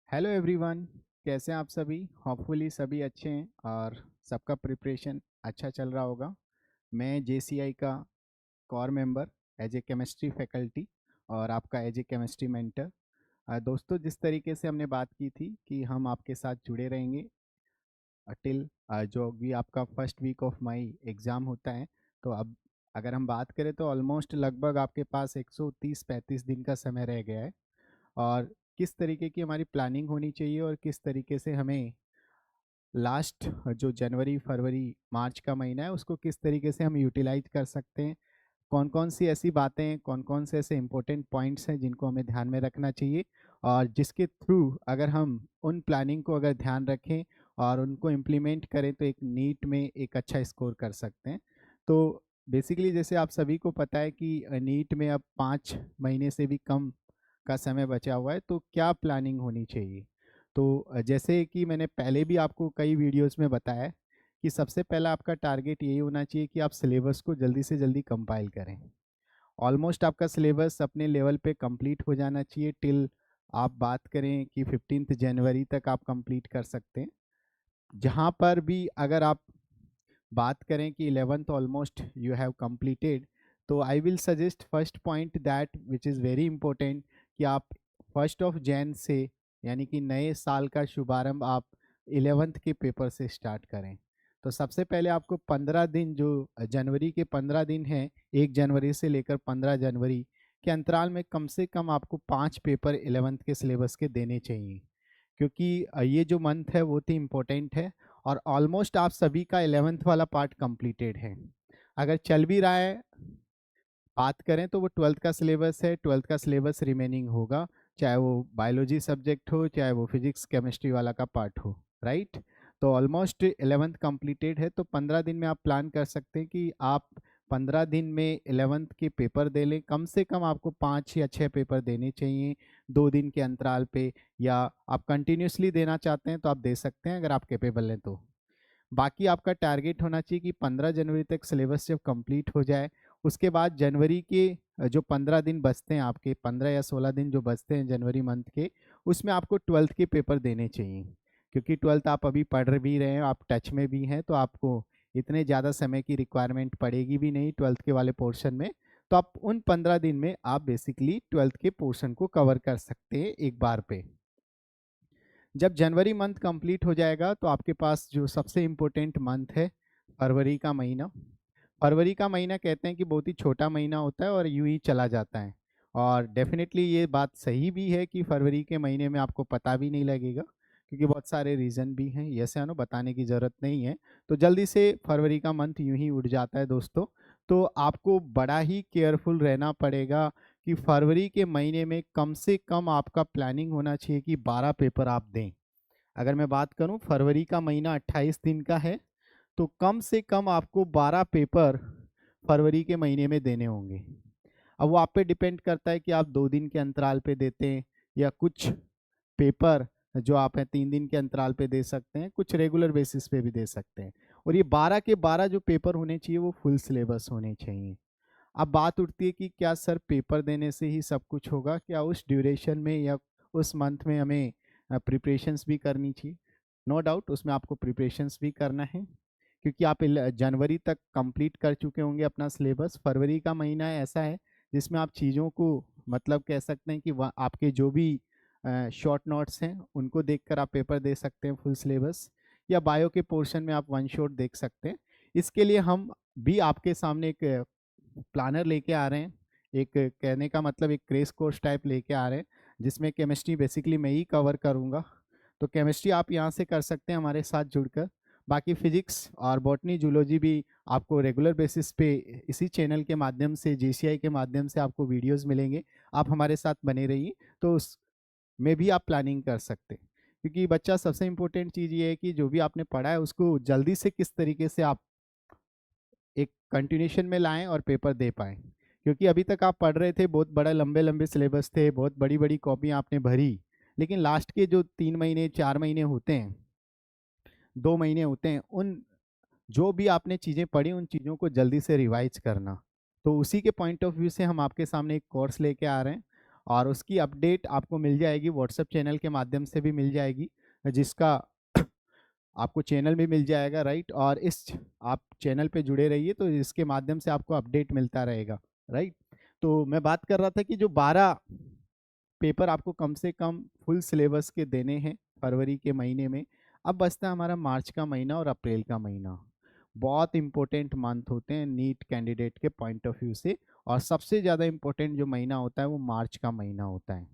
Hello everyone. कैसे हैं आप सभी? होपफुली सभी अच्छे हैं और सबका प्रिपरेशन अच्छा चल रहा होगा। मैं जेसीआई का core member as a chemistry faculty और आपका एज ए केमिस्ट्री मेंटर। दोस्तों, जिस तरीके से हमने बात की थी कि हम आपके साथ जुड़े रहेंगे टिल जो भी आपका first week of May exam होता है। तो अब अगर हम बात करें तो ऑलमोस्ट लगभग आपके पास 130-35 दिन का समय रह गया है। और किस तरीके की हमारी प्लानिंग होनी चाहिए और किस तरीके से हमें लास्ट जो जनवरी फरवरी मार्च का महीना है उसको किस तरीके से हम यूटिलाइज कर सकते हैं, कौन कौन सी ऐसी बातें, कौन कौन से ऐसे इंपॉर्टेंट पॉइंट्स हैं जिनको हमें ध्यान में रखना चाहिए और जिसके थ्रू अगर हम उन प्लानिंग को अगर ध्यान रखें और उनको इम्प्लीमेंट करें तो एक नीट में एक अच्छा स्कोर कर सकते हैं। तो बेसिकली जैसे आप सभी को पता है कि नीट में अब 5 महीने से भी कम का समय बचा हुआ है, तो क्या प्लानिंग होनी चाहिए? तो जैसे कि मैंने पहले भी आपको कई वीडियोस में बताया है कि सबसे पहला आपका टारगेट यही होना चाहिए कि आप सिलेबस को जल्दी से जल्दी कंपाइल करें। ऑलमोस्ट आपका सिलेबस अपने लेवल पे कंप्लीट हो जाना चाहिए टिल आप बात करें कि 15 जनवरी तक आप कंप्लीट कर सकते हैं। जहाँ पर भी अगर आप बात करें कि 11th almost you have completed, तो I will suggest first point that which is very important कि आप 1 से यानी कि नए साल का शुभारंभ आप 11th के पेपर से स्टार्ट करें। तो सबसे पहले आपको 15 दिन जो जनवरी के 15 दिन हैं, 1 जनवरी से लेकर 15 जनवरी के अंतराल में कम से कम आपको 5 पेपर 11th के सिलेबस के देने चाहिए, क्योंकि ये जो मंथ है वो तो इम्पोर्टेंट है और ऑलमोस्ट आप सभी का 11th वाला पार्ट कंप्लीटेड है। अगर चल भी रहा है बात करें तो वो 12th का सिलेबस है, 12th का सिलेबस रिमेनिंग होगा, चाहे वो बायोलॉजी सब्जेक्ट हो चाहे वो फिजिक्स केमिस्ट्री वाला का पार्ट हो, राइट? तो ऑलमोस्ट 11th कंप्लीटेड है, तो 15 दिन में आप प्लान कर सकते हैं कि आप 15 दिन में 11th के पेपर दे लें। कम से कम आपको 5 या 6 पेपर देने चाहिए 2 दिन के अंतराल पे, या आप कंटिन्यूसली देना चाहते हैं तो आप दे सकते हैं अगर आप कैपेबल हैं तो। बाकी आपका टारगेट होना चाहिए कि 15 जनवरी तक सिलेबस जब कंप्लीट हो जाए, उसके बाद जनवरी के जो 15 दिन बचते हैं, आपके 15 या 16 दिन जो बचते हैं जनवरी मंथ के, उसमें आपको 12th के पेपर देने चाहिए। क्योंकि 12th आप अभी पढ़ भी रहे हैं, आप टच में भी हैं, तो आपको इतने ज़्यादा समय की रिक्वायरमेंट पड़ेगी भी नहीं 12th के वाले पोर्शन में। तो आप उन 15 दिन में आप बेसिकली 12th के पोर्शन को कवर कर सकते हैं एक बार पे। जब जनवरी मंथ कंप्लीट हो जाएगा तो आपके पास जो सबसे इम्पोर्टेंट मंथ है फरवरी का महीना। फरवरी का महीना कहते हैं कि बहुत ही छोटा महीना होता है और यूं ही चला जाता है, और डेफिनेटली ये बात सही भी है कि फरवरी के महीने में आपको पता भी नहीं लगेगा, क्योंकि बहुत सारे रीज़न भी हैं, ये से बताने की ज़रूरत नहीं है। तो जल्दी से फरवरी का मंथ यूं ही उड़ जाता है दोस्तों। तो आपको बड़ा ही केयरफुल रहना पड़ेगा कि फरवरी के महीने में कम से कम आपका प्लानिंग होना चाहिए कि 12 पेपर आप दें। अगर मैं बात करूं फरवरी का महीना 28 दिन का है, तो कम से कम आपको 12 पेपर फरवरी के महीने में देने होंगे। अब वो आप पे डिपेंड करता है कि आप 2 दिन के अंतराल पे देते हैं या कुछ पेपर जो आप हैं 3 दिन के अंतराल पे दे सकते हैं, कुछ रेगुलर बेसिस पे भी दे सकते हैं। और ये 12 के 12 जो पेपर होने चाहिए वो फुल सिलेबस होने चाहिए। अब बात उठती है कि क्या सर पेपर देने से ही सब कुछ होगा, क्या उस ड्यूरेशन में या उस मंथ में हमें प्रिपरेशंस भी करनी चाहिए? नो डाउट उसमें आपको प्रिपरेशंस भी करना है, क्योंकि आप जनवरी तक कंप्लीट कर चुके होंगे अपना सिलेबस। फरवरी का महीना ऐसा है जिसमें आप चीज़ों को मतलब कह सकते हैं कि आपके जो भी शॉर्ट नोट्स हैं उनको देखकर आप पेपर दे सकते हैं फुल सिलेबस, या बायो के पोर्शन में आप वन शॉट देख सकते हैं। इसके लिए हम भी आपके सामने एक प्लानर लेके आ रहे हैं, एक कहने का मतलब एक क्रेश कोर्स टाइप लेके आ रहे हैं, जिसमें केमिस्ट्री बेसिकली मैं ही कवर करूँगा। तो केमिस्ट्री आप यहाँ से कर सकते हैं हमारे साथ जुड़कर। बाकी फिजिक्स और बॉटनी जूलॉजी भी आपको रेगुलर बेसिस पे इसी चैनल के माध्यम से, जेसीआई के माध्यम से आपको वीडियोस मिलेंगे। आप हमारे साथ बने रहिए, तो उस में भी आप प्लानिंग कर सकते हैं। क्योंकि बच्चा सबसे इम्पोर्टेंट चीज़ ये है कि जो भी आपने पढ़ा है उसको जल्दी से किस तरीके से आप एक कंटिन्यूशन में लाएं और पेपर दे पाएँ। क्योंकि अभी तक आप पढ़ रहे थे, बहुत बड़ा लंबे-लंबे सिलेबस थे, बहुत बड़ी-बड़ी कॉपियाँ आपने भरी, लेकिन लास्ट के जो 3 महीने, 4 महीने होते हैं, 2 महीने होते हैं, उन जो भी आपने चीज़ें पढ़ी, उन चीज़ों को जल्दी से रिवाइज़ करना। तो उसी के पॉइंट ऑफ व्यू से हम आपके सामने एक कोर्स लेके आ रहे हैं, और उसकी अपडेट आपको मिल जाएगी व्हाट्सएप चैनल के माध्यम से भी मिल जाएगी, जिसका आपको चैनल भी मिल जाएगा, राइट। और इस आप चैनल पे जुड़े रहिए तो इसके माध्यम से आपको अपडेट मिलता रहेगा, राइट। तो मैं बात कर रहा था कि जो 12 पेपर आपको कम से कम फुल सिलेबस के देने हैं फरवरी के महीने में। अब बचता है हमारा मार्च का महीना और अप्रैल का महीना। बहुत इंपॉर्टेंट मंथ होते हैं नीट कैंडिडेट के पॉइंट ऑफ व्यू से, और सबसे ज़्यादा इंपॉर्टेंट जो महीना होता है वो मार्च का महीना होता है,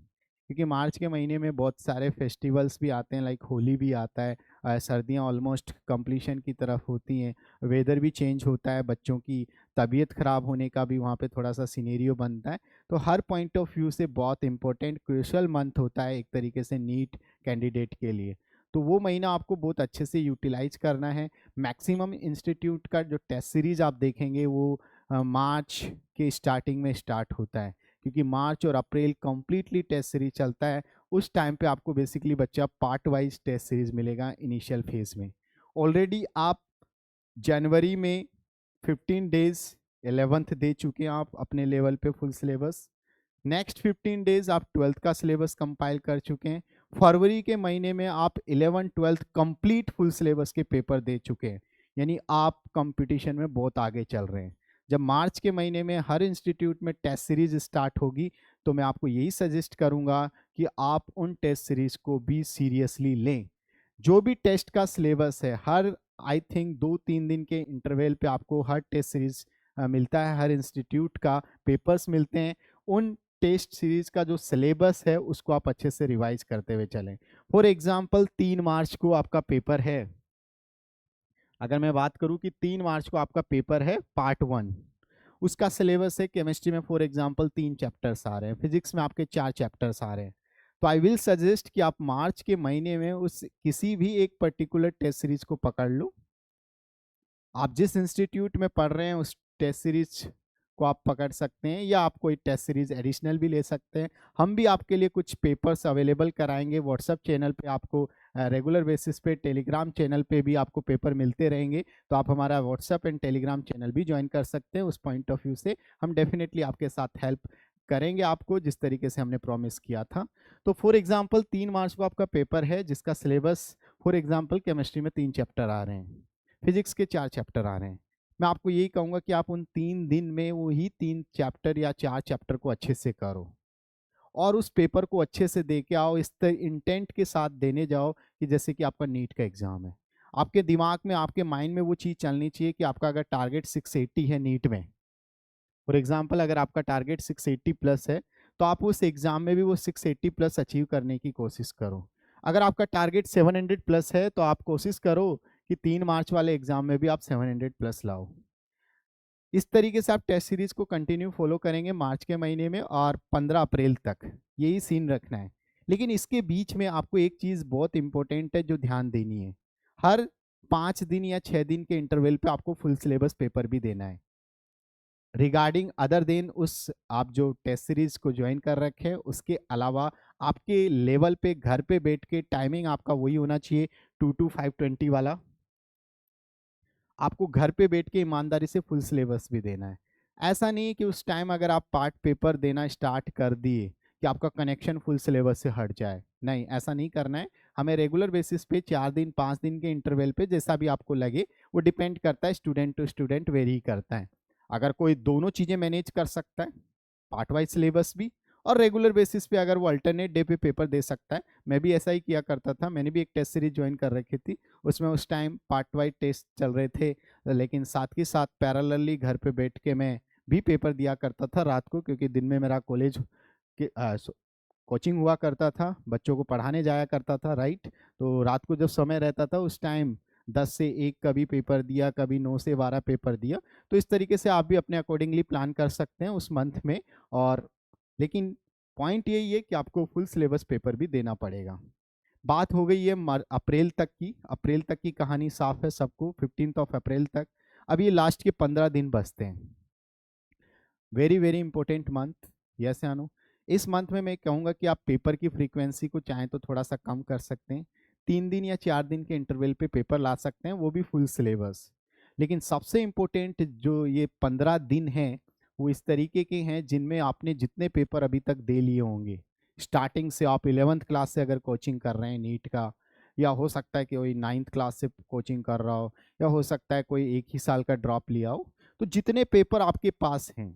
क्योंकि मार्च के महीने में बहुत सारे फेस्टिवल्स भी आते हैं, लाइक होली भी आता है, सर्दियाँ ऑलमोस्ट कंप्लीशन की तरफ होती हैं, वेदर भी चेंज होता है, बच्चों की तबीयत ख़राब होने का भी वहाँ पे थोड़ा सा सिनेरियो बनता है। तो हर पॉइंट ऑफ व्यू से बहुत इंपॉर्टेंट क्रूशल मंथ होता है एक तरीके से नीट कैंडिडेट के लिए। तो वो महीना आपको बहुत अच्छे से यूटिलाइज करना है। मैक्सिमम इंस्टीट्यूट का जो टेस्ट सीरीज आप देखेंगे वो मार्च के स्टार्टिंग में स्टार्ट होता है, क्योंकि मार्च और अप्रैल कंप्लीटली टेस्ट सीरीज चलता है। उस टाइम पे आपको बेसिकली बच्चा पार्ट वाइज टेस्ट सीरीज मिलेगा इनिशियल फेज में। ऑलरेडी आप जनवरी में 15 डेज 11th दे चुके हैं आप अपने लेवल पे फुल सिलेबस। नेक्स्ट 15 डेज आप 12th का सिलेबस कंपाइल कर चुके हैं। फरवरी के महीने में आप 11 12th कंप्लीट फुल सिलेबस के पेपर दे चुके हैं, यानी आप कंपटीशन में बहुत आगे चल रहे हैं। जब मार्च के महीने में हर इंस्टीट्यूट में टेस्ट सीरीज स्टार्ट होगी तो मैं आपको यही सजेस्ट करूंगा कि आप उन टेस्ट सीरीज को भी सीरियसली लें। जो भी टेस्ट का सिलेबस है, हर आई थिंक 2-3 दिन के इंटरवल पे आपको हर टेस्ट सीरीज मिलता है, हर इंस्टीट्यूट का पेपर्स मिलते हैं। उन टेस्ट सीरीज का जो सिलेबस है उसको आप अच्छे से रिवाइज करते हुए चलें। फॉर एग्जांपल 3 मार्च को आपका पेपर है, अगर मैं बात करूं कि 3 मार्च को आपका पेपर है पार्ट 1, उसका सिलेबस है केमिस्ट्री में फॉर एग्जांपल 3 चैप्टर्स आ रहे हैं, फिजिक्स में आपके 4 चैप्टर्स आ रहे हैं। तो आई विल सजेस्ट कि आप मार्च के महीने में उस किसी भी एक पर्टिकुलर टेस्ट सीरीज को पकड़ लो। आप जिस इंस्टीट्यूट में पढ़ रहे हैं उस टेस्ट सीरीज को आप पकड़ सकते हैं, या आप कोई टेस्ट सीरीज एडिशनल भी ले सकते हैं। हम भी आपके लिए कुछ पेपर्स अवेलेबल कराएंगे व्हाट्सएप चैनल पे, आपको रेगुलर बेसिस पे टेलीग्राम चैनल पे भी आपको पेपर मिलते रहेंगे। तो आप हमारा व्हाट्सएप एंड टेलीग्राम चैनल भी ज्वाइन कर सकते हैं। उस पॉइंट ऑफ व्यू से हम डेफिनेटली आपके साथ हेल्प करेंगे आपको, जिस तरीके से हमने प्रॉमिस किया था। तो फॉर एग्जाम्पल 3 मार्च को आपका पेपर है जिसका सिलेबस फॉर एग्जाम्पल केमिस्ट्री में 3 चैप्टर आ रहे हैं, फिजिक्स के 4 चैप्टर आ रहे हैं। मैं आपको यही कहूँगा कि आप उन 3 दिन में वही 3 चैप्टर या 4 चैप्टर को अच्छे से करो और उस पेपर को अच्छे से दे के आओ, इस इंटेंट के साथ देने जाओ कि जैसे कि आपका नीट का एग्जाम है। आपके दिमाग में, आपके माइंड में वो चीज़ चलनी चाहिए कि आपका अगर टारगेट 680 है नीट में, फॉर एग्जाम्पल अगर आपका टारगेट 680 प्लस है तो आप उस एग्जाम में भी वो 680 प्लस अचीव करने की कोशिश करो। अगर आपका टारगेट 700 प्लस है तो आप कोशिश करो कि 3 मार्च वाले एग्जाम में भी आप 700 प्लस लाओ। इस तरीके से आप टेस्ट सीरीज को कंटिन्यू फॉलो करेंगे मार्च के महीने में और 15 अप्रैल तक यही सीन रखना है। लेकिन इसके बीच में आपको एक चीज़ बहुत इंपॉर्टेंट है जो ध्यान देनी है, हर 5 दिन या 6 दिन के इंटरवल पे आपको फुल सिलेबस पेपर भी देना है। रिगार्डिंग अदर देन उस आप जो टेस्ट सीरीज को ज्वाइन कर रखे हैं उसके अलावा आपके लेवल पे घर पे बैठ के टाइमिंग आपका वही होना चाहिए 2 to 5:20 वाला। आपको घर पे बैठ के ईमानदारी से फुल सिलेबस भी देना है। ऐसा नहीं है कि उस टाइम अगर आप पार्ट पेपर देना स्टार्ट कर दिए कि आपका कनेक्शन फुल सिलेबस से हट जाए, नहीं, ऐसा नहीं करना है। हमें रेगुलर बेसिस पे 4 दिन 5 दिन के इंटरवल पे जैसा भी आपको लगे, वो डिपेंड करता है, स्टूडेंट टू स्टूडेंट वेरी करता है। अगर कोई दोनों चीज़ें मैनेज कर सकता है, पार्ट वाइज सिलेबस भी और रेगुलर बेसिस पे अगर वो अल्टरनेट डे पे पेपर दे सकता है, मैं भी ऐसा ही किया करता था। मैंने भी एक टेस्ट सीरीज ज्वाइन कर रखी थी, उसमें उस टाइम पार्ट वाइज टेस्ट चल रहे थे, लेकिन साथ के साथ पैरेलली घर पे बैठ के मैं भी पेपर दिया करता था रात को, क्योंकि दिन में मेरा कॉलेज के कोचिंग हुआ करता था, बच्चों को पढ़ाने जाया करता था, राइट। तो रात को जब समय रहता था उस टाइम 10 से 1 कभी पेपर दिया, कभी 9 से 12 पेपर दिया। तो इस तरीके से आप भी अपने अकॉर्डिंगली प्लान कर सकते हैं उस मंथ में। और लेकिन पॉइंट यही है कि आपको फुल सिलेबस पेपर भी देना पड़ेगा। बात हो गई है अप्रैल तक की। अप्रैल तक की कहानी साफ है सबको, 15 अप्रैल तक। अब ये लास्ट के 15 दिन बचते हैं। Very very important month, yes या नो। इस मंथ में मैं कहूँगा कि आप पेपर की फ्रीक्वेंसी को चाहें तो थोड़ा सा कम कर सकते हैं, 3 दिन या 4 दिन के इंटरवल पे पेपर ला सकते हैं, वो भी फुल सिलेबस। लेकिन सबसे इम्पोर्टेंट जो ये 15 दिन हैं वो इस तरीके के हैं जिनमें आपने जितने पेपर अभी तक दे लिए होंगे, स्टार्टिंग से आप 11th क्लास से अगर कोचिंग कर रहे हैं नीट का, या हो सकता है कि कोई 9th क्लास से कोचिंग कर रहा हो, या हो सकता है कोई एक ही साल का ड्रॉप लिया हो, तो जितने पेपर आपके पास हैं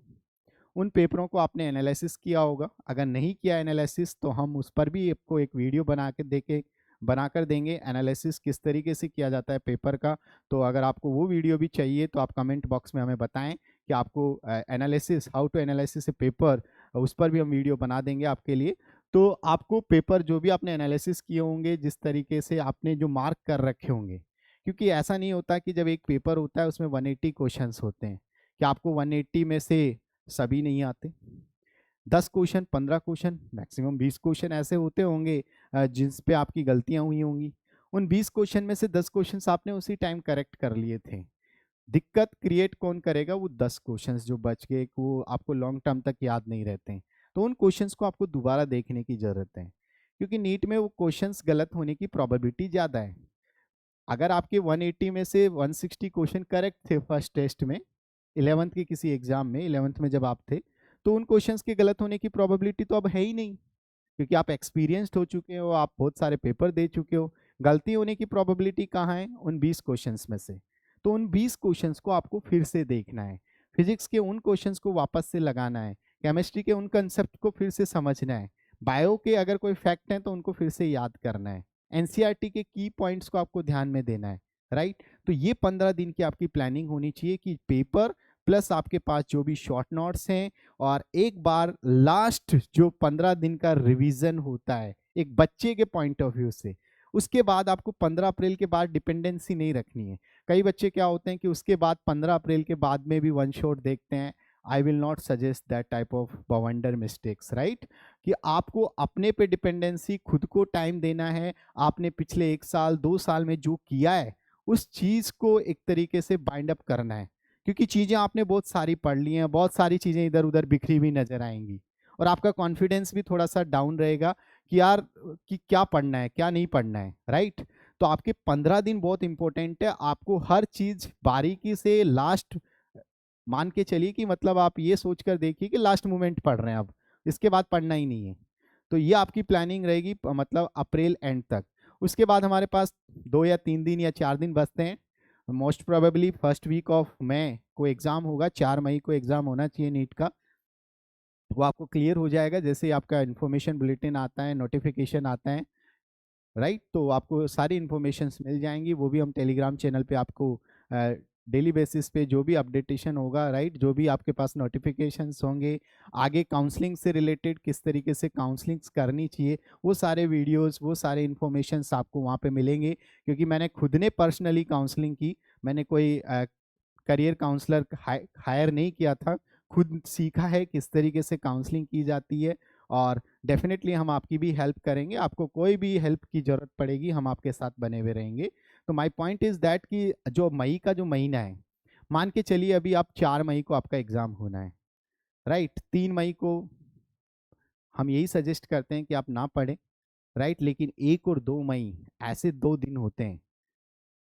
उन पेपरों को आपने एनालिसिस किया होगा। अगर नहीं किया एनालिसिस तो हम उस पर भी आपको एक वीडियो बनाकर देंगे, एनालिसिस किस तरीके से किया जाता है पेपर का। तो अगर आपको वो वीडियो भी चाहिए तो आप कमेंट बॉक्स में हमें बताएं कि आपको analysis, how to analysis a paper, उस पर भी हम वीडियो बना देंगे आपके लिए। तो आपको पेपर जो भी आपने एनालिसिस किए होंगे, जिस तरीके से आपने जो मार्क कर रखे होंगे, क्योंकि ऐसा नहीं होता कि जब एक पेपर होता है उसमें 180 क्वेश्चंस होते हैं कि आपको 180 में से सभी नहीं आते। 10 क्वेश्चन, 15 क्वेश्चन, मैक्सिमम 20 क्वेश्चन ऐसे होते होंगे जिस पे आपकी गलतियां हुई होंगी। उन 20 क्वेश्चन में से 10 क्वेश्चंस आपने उसी टाइम करेक्ट कर लिए थे। दिक्कत क्रिएट कौन करेगा? वो 10 क्वेश्चंस जो बच गए, वो आपको लॉन्ग टर्म तक याद नहीं रहते हैं। तो उन क्वेश्चंस को आपको दोबारा देखने की जरूरत है, क्योंकि नीट में वो क्वेश्चंस गलत होने की प्रोबेबिलिटी ज़्यादा है। अगर आपके 180 में से 160 क्वेश्चन करेक्ट थे फर्स्ट टेस्ट में, 11th के किसी एग्जाम में, 11th में जब आप थे, तो उन क्वेश्चंस के गलत होने की प्रोबेबिलिटी तो अब है ही नहीं, क्योंकि आप एक्सपीरियंस्ड हो चुके हो, आप बहुत सारे पेपर दे चुके हो। गलती होने की प्रोबेबिलिटी कहाँ है? उन 20 क्वेश्चंस में से। तो उन 20 क्वेश्चंस को आपको फिर से देखना है, फिजिक्स के उन क्वेश्चंस को वापस से लगाना है, केमिस्ट्री के उन कंसेप्ट को फिर से समझना है, बायो के अगर कोई फैक्ट हैं तो उनको फिर से याद करना है, एनसीईआरटी के की पॉइंट्स को आपको ध्यान में देना है, राइट। तो ये 15 दिन की आपकी प्लानिंग होनी चाहिए कि पेपर प्लस आपके पास जो भी शॉर्ट नोट्स हैं, और एक बार लास्ट जो 15 दिन का रिवीजन होता है एक बच्चे के पॉइंट ऑफ व्यू से, उसके बाद आपको 15 अप्रैल के बाद डिपेंडेंसी नहीं रखनी है। कई बच्चे क्या होते हैं कि उसके बाद 15 अप्रैल के बाद में भी वन शॉट देखते हैं। I will not suggest that type of बवंडर मिस्टेक्स, राइट। कि आपको अपने पे डिपेंडेंसी, खुद को टाइम देना है। आपने पिछले 1 साल 2 साल में जो किया है उस चीज को एक तरीके से बाइंड अप करना है, क्योंकि चीजें आपने बहुत सारी पढ़ ली हैं, बहुत सारी चीजें इधर उधर बिखरी हुई नजर आएंगी, और आपका कॉन्फिडेंस भी थोड़ा सा डाउन रहेगा कि यार कि क्या पढ़ना है क्या नहीं पढ़ना है, राइट। तो आपके 15 दिन बहुत इंपॉर्टेंट है। आपको हर चीज बारीकी से लास्ट मान के चलिए कि मतलब आप ये सोचकर देखिए कि लास्ट मोमेंट पढ़ रहे हैं, अब इसके बाद पढ़ना ही नहीं है। तो ये आपकी प्लानिंग रहेगी मतलब अप्रैल एंड तक। उसके बाद हमारे पास 2 या 3 दिन या 4 दिन बचते हैं। Most probably first week of May को एग्जाम होगा, 4 मई को एग्जाम होना चाहिए नीट का। वो आपको क्लियर हो जाएगा जैसे ही आपका इन्फॉर्मेशन बुलेटिन आता है, नोटिफिकेशन आता है, राइट। तो आपको सारी इन्फॉर्मेशन मिल जाएंगी, वो भी हम टेलीग्राम चैनल पे आपको डेली बेसिस पे जो भी अपडेटेशन होगा, राइट, जो भी आपके पास नोटिफिकेशंस होंगे, आगे काउंसलिंग से रिलेटेड किस तरीके से काउंसलिंग्स करनी चाहिए, वो सारे वीडियोस, वो सारे इन्फॉर्मेशंस आपको वहाँ पे मिलेंगे। क्योंकि मैंने खुद ने पर्सनली काउंसलिंग की, मैंने कोई करियर काउंसलर हायर नहीं किया था, खुद सीखा है किस तरीके से काउंसलिंग की जाती है। और डेफिनेटली हम आपकी भी हेल्प करेंगे, आपको कोई भी हेल्प की जरूरत पड़ेगी हम आपके साथ बने हुए रहेंगे। तो माय पॉइंट इज दैट कि जो मई का जो महीना है, मान के चलिए अभी आप 4 मई को आपका एग्जाम होना है, राइट। 3 मई को हम यही सजेस्ट करते हैं कि आप ना पढ़ें, राइट। लेकिन 1 और 2 मई ऐसे 2 दिन होते हैं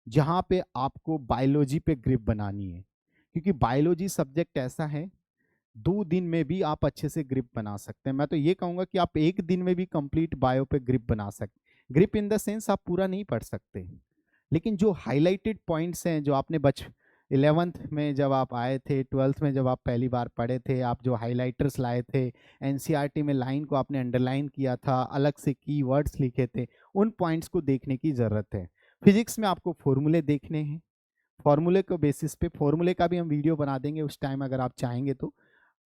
जहाँ पे आपको बायोलॉजी पे ग्रिप बनानी है, क्योंकि बायोलॉजी सब्जेक्ट ऐसा है 2 दिन में भी आप अच्छे से ग्रिप बना सकते हैं। मैं तो ये कहूँगा कि आप 1 दिन में भी कंप्लीट बायो पे ग्रिप बना सकते। ग्रिप इन द सेंस आप पूरा नहीं पढ़ सकते, लेकिन जो हाईलाइटेड पॉइंट्स हैं जो आपने 11th में जब आप आए थे, 12th में जब आप पहली बार पढ़े थे, आप जो हाइलाइटर्स लाए थे, एनसीईआरटी में लाइन को आपने अंडरलाइन किया था, अलग से कीवर्ड्स लिखे थे, उन पॉइंट्स को देखने की ज़रूरत है। फिजिक्स में आपको फॉर्मूले देखने हैं, फॉर्मूले के बेसिस पे, फॉर्मूले का भी हम वीडियो बना देंगे उस टाइम अगर आप चाहेंगे तो।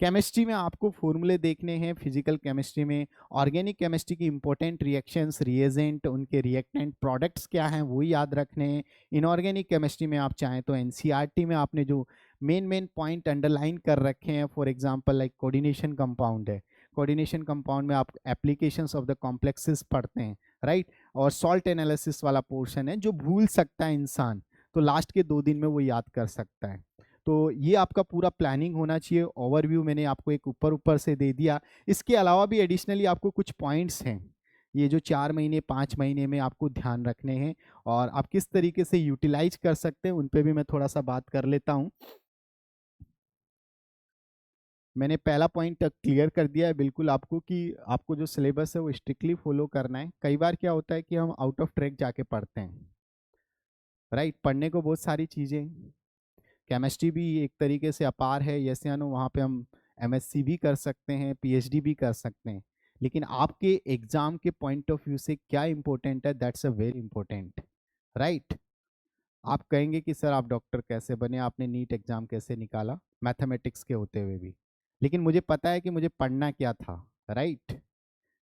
केमिस्ट्री में आपको फॉर्मूले देखने हैं, फिजिकल केमिस्ट्री में ऑर्गेनिक केमिस्ट्री की इंपॉर्टेंट रिएक्शंस, रिएजेंट, उनके रिएक्टेंट प्रोडक्ट्स क्या हैं वो याद रखने हैं। इनऑर्गेनिक केमिस्ट्री में आप चाहें तो एनसीईआरटी में आपने जो मेन पॉइंट अंडरलाइन कर रखे हैं, for example like coordination compound है, कोऑर्डिनेशन कंपाउंड में आप एप्लीकेशंस ऑफ द कॉम्प्लेक्सेस पढ़ते हैं, राइट। और सॉल्ट एनालिसिस वाला पोर्शन है जो भूल सकता है इंसान, तो लास्ट के 2 दिन में वो याद कर सकता है। तो ये आपका पूरा प्लानिंग होना चाहिए। ओवरव्यू मैंने आपको एक ऊपर ऊपर से दे दिया। इसके अलावा भी एडिशनली आपको कुछ पॉइंट्स हैं, ये जो 4 महीने 5 महीने में आपको ध्यान रखने हैं, और आप किस तरीके से यूटिलाइज कर सकते हैं उन पे भी मैं थोड़ा सा बात कर लेता हूँ। मैंने पहला पॉइंट क्लियर कर दिया है बिल्कुल आपको कि आपको जो सिलेबस है वो स्ट्रिक्टली फॉलो करना है। कई बार क्या होता है कि हम आउट ऑफ ट्रैक जाके पढ़ते हैं, राइट। पढ़ने को बहुत सारी चीज़ें, केमिस्ट्री भी एक तरीके से अपार है, जैसे नो वहाँ पे हम एमएससी भी कर सकते हैं, पीएचडी भी कर सकते हैं, लेकिन आपके एग्जाम के पॉइंट ऑफ व्यू से क्या इंपॉर्टेंट है, that's a very important, right. आप कहेंगे कि सर आप डॉक्टर कैसे बने, आपने नीट एग्जाम कैसे निकाला मैथमेटिक्स के होते हुए भी, लेकिन मुझे पता है कि मुझे पढ़ना क्या था, राइट।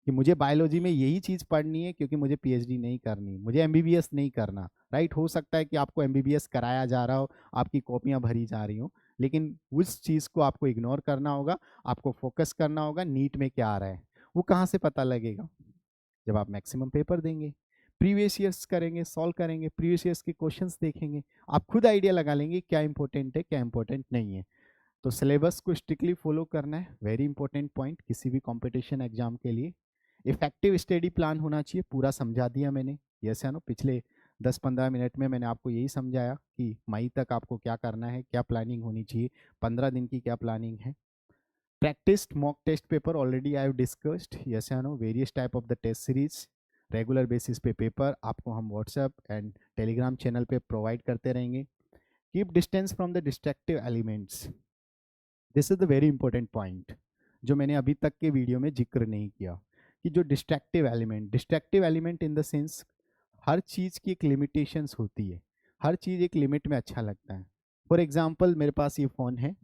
कि मुझे बायोलॉजी में यही चीज़ पढ़नी है क्योंकि मुझे पीएचडी नहीं करनी, मुझे एमबीबीएस नहीं करना, राइट। हो सकता है कि आपको एमबीबीएस कराया जा रहा हो, आपकी कॉपियाँ भरी जा रही हो, लेकिन उस चीज़ को आपको इग्नोर करना होगा, आपको फोकस करना होगा नीट में क्या आ रहा है। वो कहाँ से पता लगेगा, जब आप मैक्सिमम पेपर देंगे, प्रीवियस ईयर्स करेंगे, सॉल्व करेंगे, प्रीवियस ईयर्स के क्वेश्चंस देखेंगे, आप खुद आइडिया लगा लेंगे क्या इंपॉर्टेंट है क्या इंपॉर्टेंट नहीं है। तो सिलेबस को स्ट्रिक्टली फॉलो करना है, वेरी इंपॉर्टेंट पॉइंट किसी भी कंपटीशन एग्जाम के लिए। इफेक्टिव स्टडी प्लान होना चाहिए, पूरा समझा दिया मैंने, यस या नो। पिछले 10-15 मिनट में मैंने आपको यही समझाया कि मई तक आपको क्या करना है, क्या प्लानिंग होनी चाहिए, 15 दिन की क्या प्लानिंग है। Practised mock test paper already I have discussed, yes या no. Various type of the test series, regular basis पे पेपर आपको हम व्हाट्सएप एंड टेलीग्राम चैनल पे प्रोवाइड करते रहेंगे। Keep distance from the destructive elements, this is the very important point जो मैंने अभी तक के वीडियो में जिक्र नहीं किया, कि जो distractive element in the sense, हर चीज़ की एक लिमिटेशंस होती है, हर चीज़ एक लिमिट में अच्छा लगता है। फॉर एग्जांपल मेरे पास ये फ़ोन है,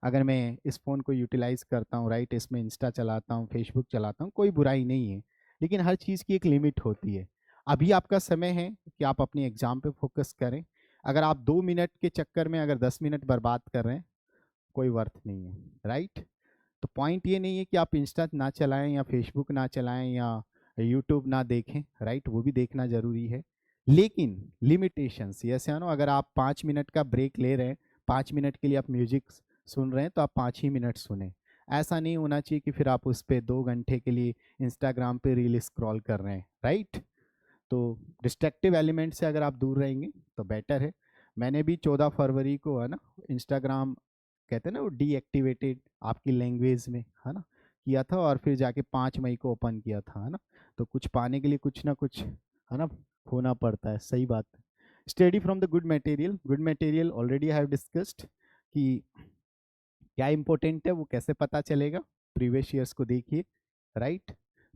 अगर मैं इस फ़ोन को यूटिलाइज़ करता हूँ, राइट, इसमें इंस्टा चलाता हूँ, फेसबुक चलाता हूँ, कोई बुराई नहीं है, लेकिन हर चीज़ की एक लिमिट होती है। अभी आपका समय है कि आप अपनी एग्ज़ाम पे फोकस करें। अगर आप 2 मिनट के चक्कर में अगर 10 मिनट बर्बाद कर रहे हैं, कोई वर्थ नहीं है, राइट। तो पॉइंट ये नहीं है कि आप इंस्टा ना चलाएं या फेसबुक ना चलाएं या यूट्यूब ना देखें, राइट, वो भी देखना ज़रूरी है, लेकिन लिमिटेशंस, यस या नो। अगर आप 5 मिनट का ब्रेक ले रहे हैं, 5 मिनट के लिए आप म्यूजिक सुन रहे हैं, तो आप 5 ही मिनट सुने। ऐसा नहीं होना चाहिए कि फिर आप उस पर 2 घंटे के लिए इंस्टाग्राम पे रील स्क्रॉल कर रहे हैं, राइट। तो डिस्ट्रक्टिव एलिमेंट से अगर आप दूर रहेंगे तो बेटर है। मैंने भी 14 फरवरी को, है ना, इंस्टाग्राम कहते हैं ना वो डीएक्टिवेटेड आपकी लैंग्वेज में, है ना, किया था, और फिर जाके 5 मई को ओपन किया था, है ना। तो कुछ पाने के लिए कुछ ना कुछ, है ना, होना पड़ता है, सही बात है। Study from the good material already I have discussed कि क्या इंपॉर्टेंट है, वो कैसे पता चलेगा, प्रीवियस ईयर्स को देखिए, राइट।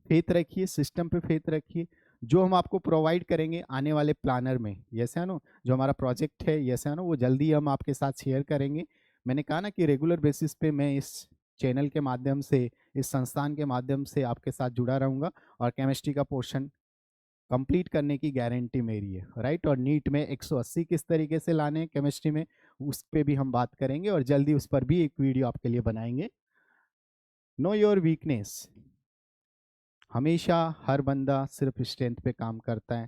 फेथ रखिए, सिस्टम पे फेथ रखिए, जो हम आपको प्रोवाइड करेंगे आने वाले प्लानर में, यस है नो, जो हमारा प्रोजेक्ट है, यस है नो, वो जल्दी हम आपके साथ शेयर करेंगे। मैंने कहा ना कि रेगुलर बेसिस पे मैं इस चैनल के माध्यम से, इस संस्थान के माध्यम से आपके साथ जुड़ा रहूँगा, और केमिस्ट्री का पोर्शन कंप्लीट करने की गारंटी मेरी है, राइट। और नीट में 180 किस तरीके से लाने हैं केमिस्ट्री में, उस पर भी हम बात करेंगे, और जल्दी उस पर भी एक वीडियो आपके लिए बनाएंगे। नो योर वीकनेस, हमेशा हर बंदा सिर्फ स्ट्रेंथ पे काम करता है।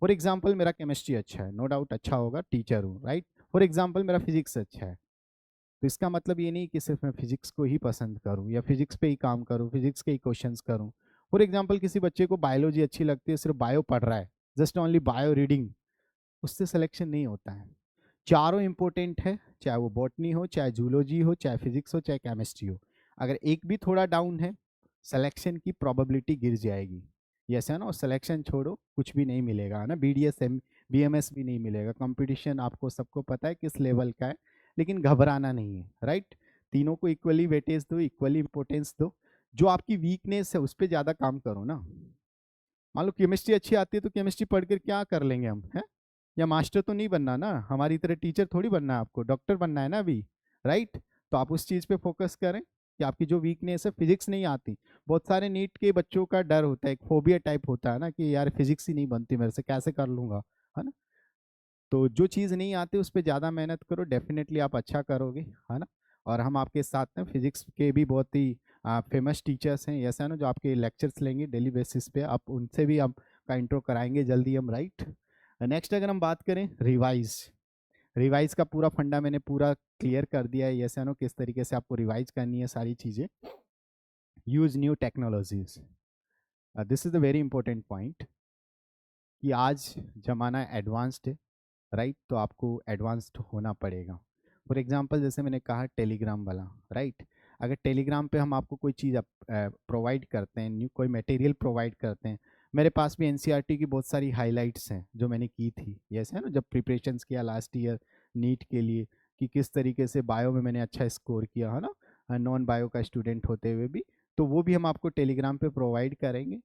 फॉर एग्जाम्पल मेरा केमिस्ट्री अच्छा है, नो डाउट अच्छा होगा, टीचर हूँ, राइट। फॉर एग्जाम्पल मेरा फिजिक्स अच्छा है, तो इसका मतलब ये नहीं कि सिर्फ मैं फिजिक्स को ही पसंद करूँ या फिजिक्स पे ही काम करूँ, फिजिक्स के ही क्वेश्चंस करूँ। फॉर एग्जाम्पल किसी बच्चे को बायोलॉजी अच्छी लगती है, सिर्फ बायो पढ़ रहा है, जस्ट ओनली बायो रीडिंग, उससे सिलेक्शन नहीं होता है। चारों इंपॉर्टेंट है, चाहे वो बॉटनी हो, चाहे जूलॉजी हो, चाहे फिजिक्स हो, चाहे केमिस्ट्री हो। अगर एक भी थोड़ा डाउन है, सिलेक्शन की प्रोबेबिलिटी गिर जाएगी, यस है ना। सिलेक्शन छोड़ो, कुछ भी नहीं मिलेगा, है ना, बीडीएस बीएमएस भी नहीं मिलेगा। कंपटीशन आपको सबको पता है किस लेवल का है, लेकिन घबराना नहीं है, राइट। तीनों को इक्वली वेटेज दो, इक्वली इंपॉर्टेंस दो। जो आपकी वीकनेस है उस पर ज़्यादा काम करो ना। मान लो केमिस्ट्री अच्छी आती है तो केमिस्ट्री पढ़कर क्या कर लेंगे हम, हैं? या मास्टर तो नहीं बनना ना, हमारी तरह टीचर थोड़ी बनना है, आपको डॉक्टर बनना है ना अभी, राइट। तो आप उस चीज़ पे फोकस करें कि आपकी जो वीकनेस है, फिजिक्स नहीं आती। बहुत सारे नीट के बच्चों का डर होता है, एक फोबिया टाइप होता है ना, कि यार फिजिक्स ही नहीं बनती मेरे से, कैसे कर लूँगा, है ना। तो जो चीज़ नहीं आती उस पर ज़्यादा मेहनत करो, डेफिनेटली आप अच्छा करोगे, है ना। और हम आपके साथ हैं, फिजिक्स के भी बहुत ही फेमस टीचर्स हैं, ऐसा है ना, जो आपके लेक्चर्स लेंगे डेली बेसिस पे, आप उनसे भी आपका इंट्रो कराएंगे जल्दी हम, राइट। नेक्स्ट अगर हम बात करें रिवाइज का पूरा फंडा मैंने पूरा क्लियर कर दिया है, ऐसा नो किस तरीके से आपको रिवाइज करनी है सारी चीज़ें। Use new technologies, this is the very important point, कि आज ज़माना एडवांस्ड है, राइट। तो आपको एडवांस्ड होना पड़ेगा। फॉर एग्जांपल जैसे मैंने कहा टेलीग्राम वाला, राइट। अगर टेलीग्राम पे हम आपको कोई चीज़ प्रोवाइड करते हैं, न्यू कोई मटेरियल प्रोवाइड करते हैं, मेरे पास भी एनसीईआरटी की बहुत सारी हाइलाइट्स हैं जो मैंने की थी, जैसे है ना जब प्रिपरेशंस किया लास्ट ईयर नीट के लिए, कि किस तरीके से बायो में मैंने अच्छा स्कोर किया है ना, नॉन बायो का स्टूडेंट होते हुए भी, तो वो भी हम आपको टेलीग्राम पे प्रोवाइड करेंगे।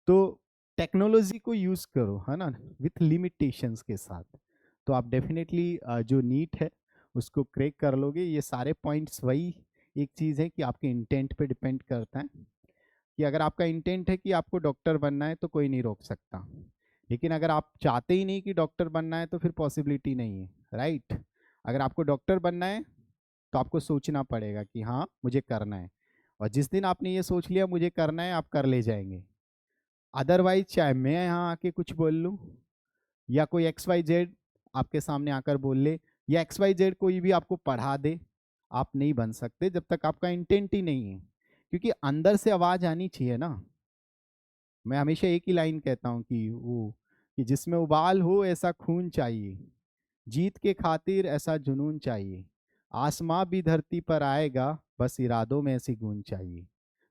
तो टेक्नोलॉजी को यूज़ करो, है ना, विथ लिमिटेशंस के साथ, तो आप डेफिनेटली जो नीट है उसको क्रैक कर लोगे। ये सारे पॉइंट्स वही एक चीज़ है कि आपके इंटेंट पे डिपेंड करता है, कि अगर आपका इंटेंट है कि आपको डॉक्टर बनना है तो कोई नहीं रोक सकता, लेकिन अगर आप चाहते ही नहीं कि डॉक्टर बनना है तो फिर पॉसिबिलिटी नहीं है, राइट। अगर आपको डॉक्टर बनना है तो आपको सोचना पड़ेगा कि हाँ मुझे करना है, और जिस दिन आपने ये सोच लिया मुझे करना है, आप कर ले जाएंगे। अदरवाइज चाहे मैं यहाँ आके कुछ बोल लूँ, या कोई एक्स वाई जेड आपके सामने आकर बोल ले, या एक्स वाई जेड कोई भी आपको पढ़ा दे, आप नहीं बन सकते जब तक आपका इंटेंट ही नहीं है, क्योंकि अंदर से आवाज़ आनी चाहिए ना। मैं हमेशा एक ही लाइन कहता हूँ कि वो, कि जिसमें उबाल हो ऐसा खून चाहिए, जीत के खातिर ऐसा जुनून चाहिए, आसमां भी धरती पर आएगा, बस इरादों में ऐसी गूंज चाहिए।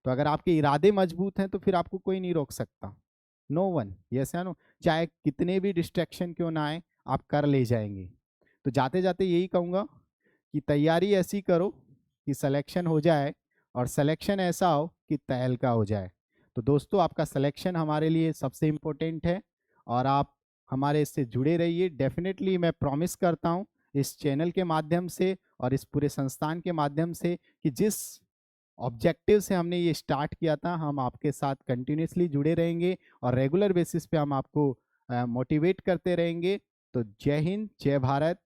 तो अगर आपके इरादे मजबूत हैं तो फिर आपको कोई नहीं रोक सकता, नो वन, यस या नो, चाहे कितने भी डिस्ट्रैक्शन क्यों ना आए, आप कर ले जाएंगे। तो जाते जाते यही कहूँगा कि तैयारी ऐसी करो कि सिलेक्शन हो जाए, और सिलेक्शन ऐसा हो कि तहलका हो जाए। तो दोस्तों आपका सिलेक्शन हमारे लिए सबसे इम्पोर्टेंट है, और आप हमारे इससे जुड़े रहिए। डेफिनेटली मैं प्रॉमिस करता हूँ इस चैनल के माध्यम से और इस पूरे संस्थान के माध्यम से, कि जिस ऑब्जेक्टिव से हमने ये स्टार्ट किया था, हम आपके साथ कंटिन्यूसली जुड़े रहेंगे और रेगुलर बेसिस पे हम आपको मोटिवेट करते रहेंगे। तो जय हिंद, जय भारत।